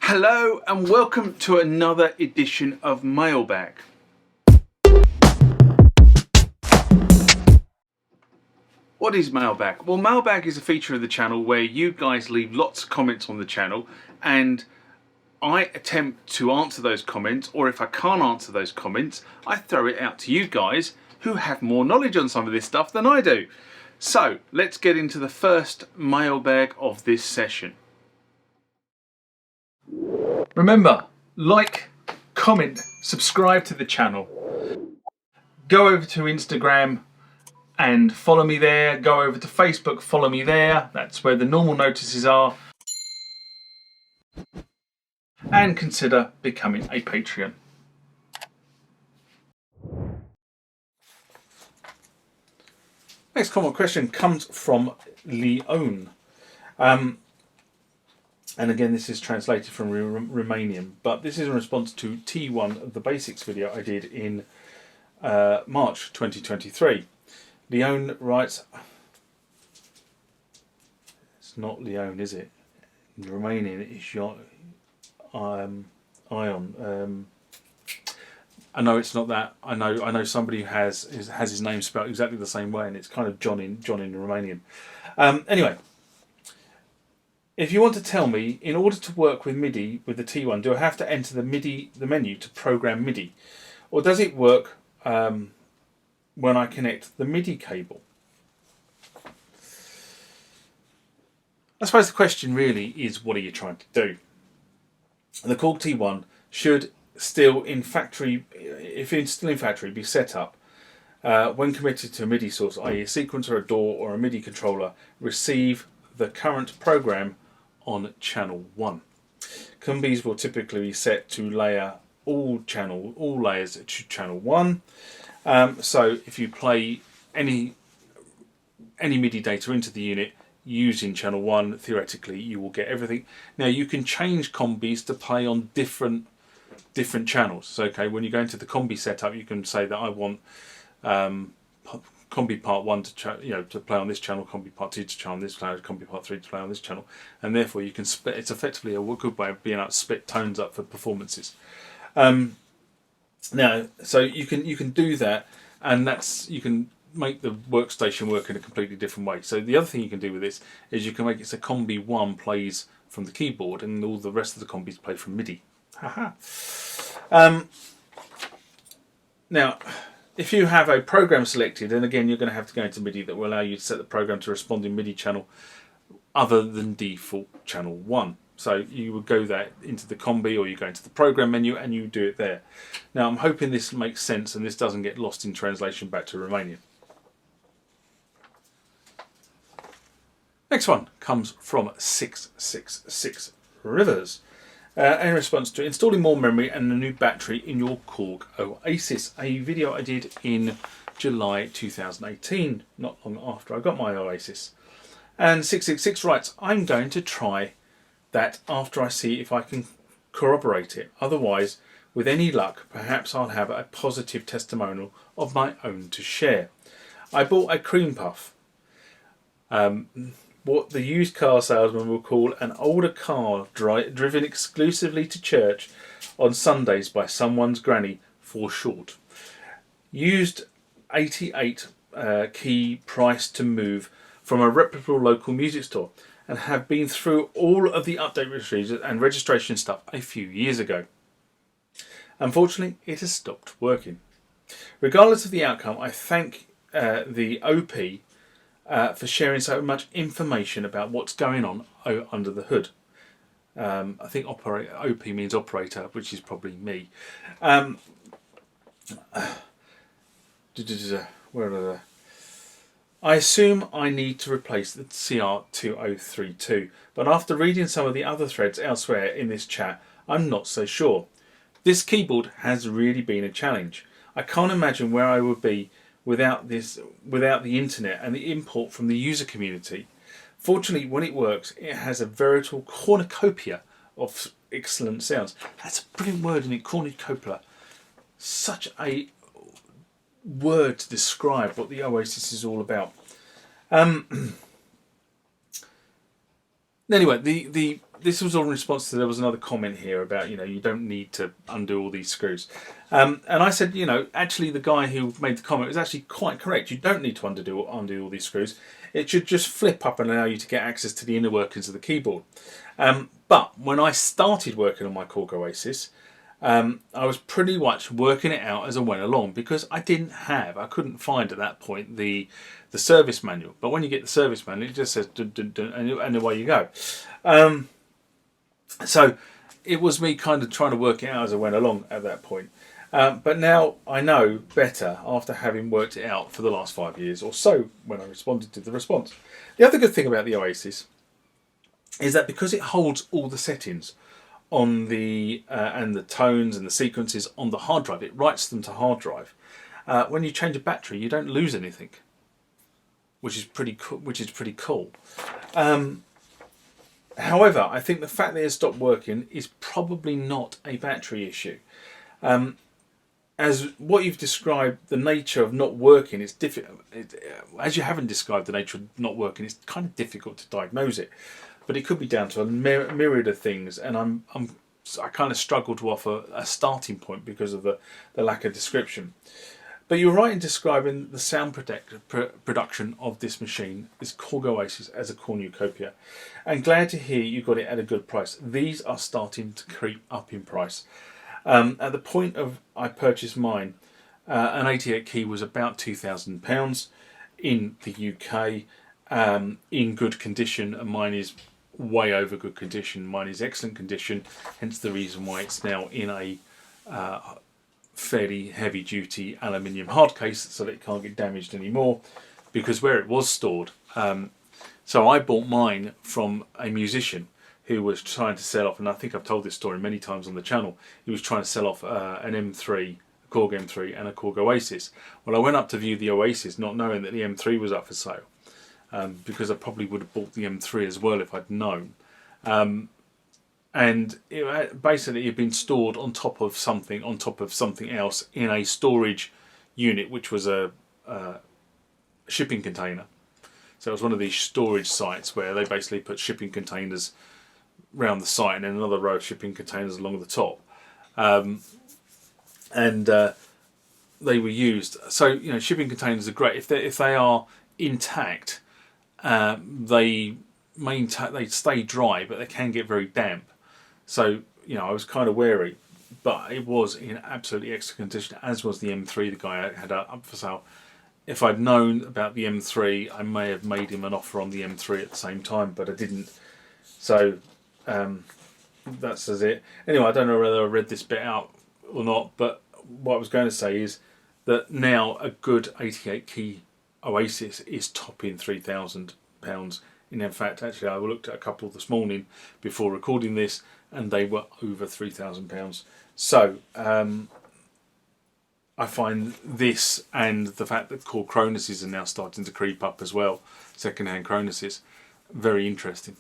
Hello and welcome to another edition of Mailbag. What is Mailbag? Well, Mailbag is a feature of the channel where you guys leave lots of comments on the channel and I attempt to answer those comments, or if I can't answer those comments, I throw it out to you guys who have more knowledge on some of this stuff than I do. So let's get into the first mailbag of this session. Remember, like, comment, subscribe to the channel. Go over to Instagram and follow me there. Go over to Facebook, follow me there. That's where the normal notices are. And consider becoming a Patreon. Next common question comes from Leon. And again, this is translated from Romanian, but this is in response to T1 of the basics video I did in March 2023. Leon writes, it's not Leon, is it? In Romanian, it's Ion. I know it's not that. I know somebody who has his name spelled exactly the same way, and it's kind of John in Romanian. Anyway, if you want to tell me, in order to work with MIDI with the T1, do I have to enter the menu to program MIDI, or does it work when I connect the MIDI cable? I suppose the question really is, what are you trying to do? The Korg T1 should still in factory, if it's still in factory, be set up when connected to a MIDI source, i.e. a sequencer, a DAW or a MIDI controller, receive the current program on channel 1. Combis will typically be set to layer all layers to channel 1. So if you play any MIDI data into the unit using channel 1, theoretically you will get everything. Now you can change combis to play on different channels. So okay, when you go into the combi setup, you can say that I want combi part 1 to play on this channel, combi part 2 to play on this channel, combi part 3 to play on this channel, and therefore you can split. It's effectively a good way of being able to split tones up for performances. Now, so you can do that, and you can make the workstation work in a completely different way. So the other thing you can do with this is you can make it so combi 1 plays from the keyboard and all the rest of the combis play from MIDI. Haha. Now, if you have a program selected, and again you're going to have to go into MIDI that will allow you to set the program to respond in MIDI channel other than default channel 1. So you would go there into the combi, or you go into the program menu and you do it there. Now I'm hoping this makes sense and this doesn't get lost in translation back to Romanian. Next one comes from 666 Rivers. In response to installing more memory and a new battery in your Korg OASYS, a video I did in July 2018, not long after I got my OASYS. And 666 writes, I'm going to try that after I see if I can corroborate it. Otherwise, with any luck, perhaps I'll have a positive testimonial of my own to share. I bought a cream puff. What the used car salesman will call an older car driven exclusively to church on Sundays by someone's granny for short. Used 88 key price to move from a reputable local music store, and have been through all of the update registries and registration stuff a few years ago. Unfortunately, it has stopped working. Regardless of the outcome, I thank the OP for sharing so much information about what's going on under the hood. I think OP means operator, which is probably me. Where are they? I assume I need to replace the CR2032, but after reading some of the other threads elsewhere in this chat, I'm not so sure. This keyboard has really been a challenge. I can't imagine where I would be without the internet and the input from the user community. Fortunately, when it works, it has a veritable cornucopia of excellent sounds. That's a brilliant word, isn't it? Cornucopia. Such a word to describe what the OASYS is all about. Anyway, this was all in response to, there was another comment here about, you don't need to undo all these screws. And I said, actually the guy who made the comment was actually quite correct. You don't need to undo all these screws. It should just flip up and allow you to get access to the inner workings of the keyboard. But when I started working on my Korg OASYS, I was pretty much working it out as I went along, because I couldn't find at that point the service manual. But when you get the service manual, it just says dun, dun, dun, and away you go. So it was me kind of trying to work it out as I went along at that point. But now I know better after having worked it out for the last 5 years or so when I responded to the response. The other good thing about the OASYS is that because it holds all the settings on the and the tones and the sequences on the hard drive, it writes them to hard drive. When you change a battery, you don't lose anything, which is pretty cool. However, I think the fact that it stopped working is probably not a battery issue. As what you've described, the nature of not working is difficult. As you haven't described the nature of not working, it's kind of difficult to diagnose it. But it could be down to a myriad of things, and I kind of struggle to offer a starting point because of the lack of description. But you're right in describing the sound production of this machine, this Korg OASYS, as a cornucopia. And glad to hear you got it at a good price. These are starting to creep up in price. At the point of I purchased mine, an 88 key was about £2,000 in the UK, in good condition, and mine is way over good condition. Mine is excellent condition, hence the reason why it's now in a fairly heavy duty aluminium hard case, so that it can't get damaged anymore, because where it was stored, so I bought mine from a musician who was trying to sell off, and I think I've told this story many times on the channel. He was trying to sell off an M3, a Korg M3 and a Korg OASYS. Well, I went up to view the OASYS not knowing that the M3 was up for sale, because I probably would have bought the M3 as well if I'd known. And basically it had been stored on top of something else in a storage unit, which was a shipping container. So it was one of these storage sites where they basically put shipping containers around the site and then another row of shipping containers along the top. They were used. So shipping containers are great if they are intact. They stay dry, but they can get very damp. So, I was kind of wary, but it was in absolutely excellent condition, as was the M3 the guy had up for sale. If I'd known about the M3, I may have made him an offer on the M3 at the same time, but I didn't. So, that's as it. Anyway, I don't know whether I read this bit out or not, but what I was going to say is that now a good 88 key OASYS is topping £3,000. And in fact, actually, I looked at a couple this morning before recording this, and they were over £3,000. So I find this, and the fact that Korg Kronuses are now starting to creep up as well, second-hand Kronuses, very interesting.